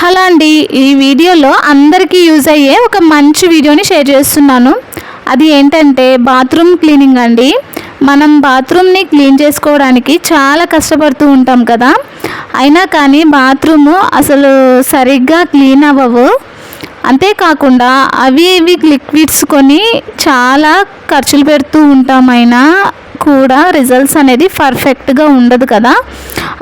Hello అండి, ఈ వీడియోలో అందరికీ యూజ్ అయ్యే ఒక మంచి వీడియోని షేర్ చేస్తున్నాను. అది ఏంటంటే బాత్రూమ్ క్లీనింగ్ అండి. మనం బాత్రూమ్ని క్లీన్ చేసుకోవడానికి చాలా కష్టపడుతూ ఉంటాం కదా. అయినా కానీ బాత్రూము అసలు సరిగ్గా క్లీన్ అవ్వవు. అంతేకాకుండా అవి లిక్విడ్స్ కొని చాలా ఖర్చులు పెడుతూ ఉంటామైనా కూడా రిజల్ట్స్ అనేది పర్ఫెక్ట్గా ఉండదు కదా.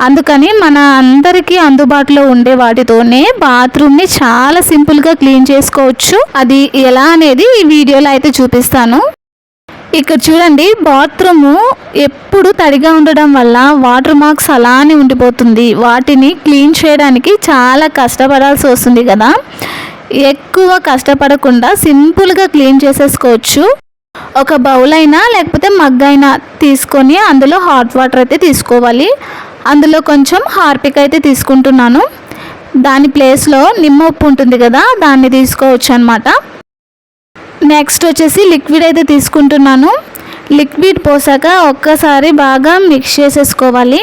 అందుకని మన అందరికీ అందుబాటులో ఉండే వాటితోనే బాత్రూమ్ని చాలా సింపుల్గా క్లీన్ చేసుకోవచ్చు. అది ఎలా అనేది ఈ వీడియోలో అయితే చూపిస్తాను. ఇక్కడ చూడండి, బాత్రూము ఎప్పుడు తడిగా ఉండడం వల్ల వాటర్ మార్క్స్ అలానే ఉండిపోతుంది. వాటిని క్లీన్ చేయడానికి చాలా కష్టపడాల్సి వస్తుంది కదా. ఎక్కువ కష్టపడకుండా సింపుల్గా క్లీన్ చేసేసుకోవచ్చు. ఒక బౌల్ అయినా లేకపోతే మగ్ అయినా తీసుకొని అందులో హాట్ వాటర్ అయితే తీసుకోవాలి. అందులో కొంచెం హార్పిక్ అయితే తీసుకుంటున్నాను. దాని ప్లేస్లో నిమ్మ ఉప్పు ఉంటుంది కదా, దాన్ని తీసుకోవచ్చు అన్నమాట. నెక్స్ట్ వచ్చేసి లిక్విడ్ అయితే తీసుకుంటున్నాను. లిక్విడ్ పోసాక ఒక్కసారి బాగా మిక్స్ చేసేసుకోవాలి.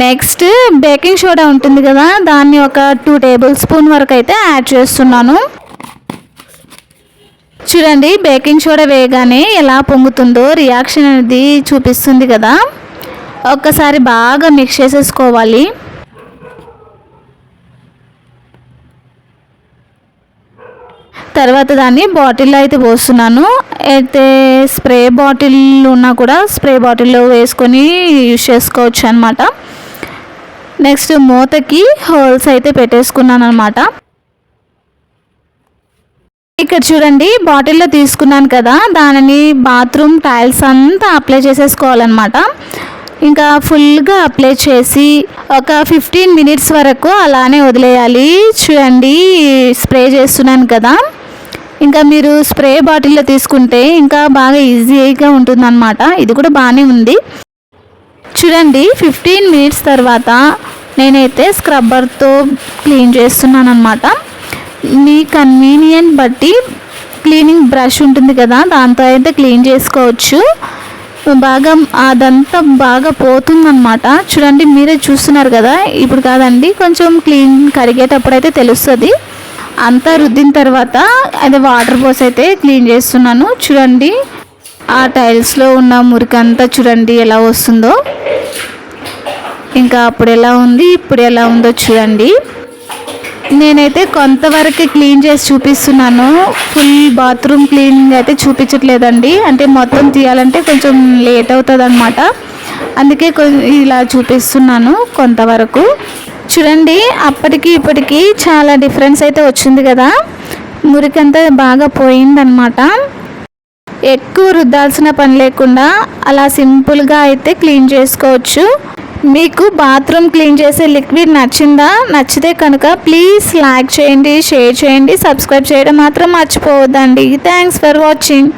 నెక్స్ట్ బేకింగ్ సోడా ఉంటుంది కదా, దాన్ని ఒక 2 టేబుల్ స్పూన్ వరకు అయితే యాడ్ చేస్తున్నాను. చూడండి, బేకింగ్ సోడా వేయగానే ఎలా పొంగుతుందో రియాక్షన్ అనేది చూపిస్తుంది కదా. ఒక్కసారి బాగా మిక్స్ చేసేసుకోవాలి. తర్వాత దాన్ని బాటిల్లో అయితే పోస్తున్నాను. అయితే స్ప్రే బాటిల్ ఉన్నా కూడా స్ప్రే బాటిల్లో వేసుకొని యూజ్ చేసుకోవచ్చు అన్నమాట. నెక్స్ట్ మూతకి హోల్స్ అయితే పెట్టేసుకున్నాను అనమాట. ఇక్కడ చూడండి, బాటిల్లో తీసుకున్నాను కదా, దానిని బాత్రూమ్ టైల్స్ అంతా అప్లై చేసేసుకోవాలన్నమాట. ఇంకా ఫుల్గా అప్లై చేసి ఒక 15 మినిట్స్ వరకు అలానే వదిలేయాలి. చూడండి, స్ప్రే చేస్తున్నాను కదా. ఇంకా మీరు స్ప్రే బాటిల్లో తీసుకుంటే ఇంకా బాగా ఈజీగా ఉంటుందన్నమాట. ఇది కూడా బాగానే ఉంది. చూడండి, 15 మినిట్స్ తర్వాత నేనైతే స్క్రబ్బర్తో క్లీన్ చేస్తున్నాను అనమాట. మీ కన్వీనియంట్ బట్టి క్లీనింగ్ బ్రష్ ఉంటుంది కదా, దాంతో అయితే క్లీన్ చేసుకోవచ్చు. బాగా అదంతా బాగా పోతుందన్నమాట. చూడండి, మీరే చూస్తున్నారు కదా. ఇప్పుడు కాదండి, కొంచెం క్లీన్ కడిగేటప్పుడు అయితే తెలుస్తుంది. అంతా రుద్దిన తర్వాత అది వాటర్ పోసి అయితే క్లీన్ చేస్తున్నాను. చూడండి, ఆ టైల్స్లో ఉన్న మురికంతా చూడండి ఎలా వస్తుందో. ఇంకా అప్పుడు ఎలా ఉంది, ఇప్పుడు ఎలా ఉందో చూడండి. నేనైతే కొంతవరకు క్లీన్ చేసి చూపిస్తున్నాను. ఫుల్ బాత్రూమ్ క్లీనింగ్ అయితే చూపించట్లేదండి. అంటే మొత్తం తీయాలంటే కొంచెం లేట్ అవుతుంది అనమాట. అందుకే ఇలా చూపిస్తున్నాను కొంతవరకు. చూడండి, అప్పటికి ఇప్పటికి చాలా డిఫరెన్స్ అయితే వచ్చింది కదా. మురికంతా బాగా పోయిందనమాట. ఎక్కువ రుద్దాల్సిన పని లేకుండా అలా సింపుల్గా అయితే క్లీన్ చేసుకోవచ్చు. మీకు బాత్రూమ్ క్లీన్ చేసే లిక్విడ్ నచ్చిందా? నచ్చితే కనుక ప్లీజ్ లైక్ చేయండి, షేర్ చేయండి, సబ్స్క్రైబ్ చేయడం మాత్రం మర్చిపోవద్దండి. Thanks for watching.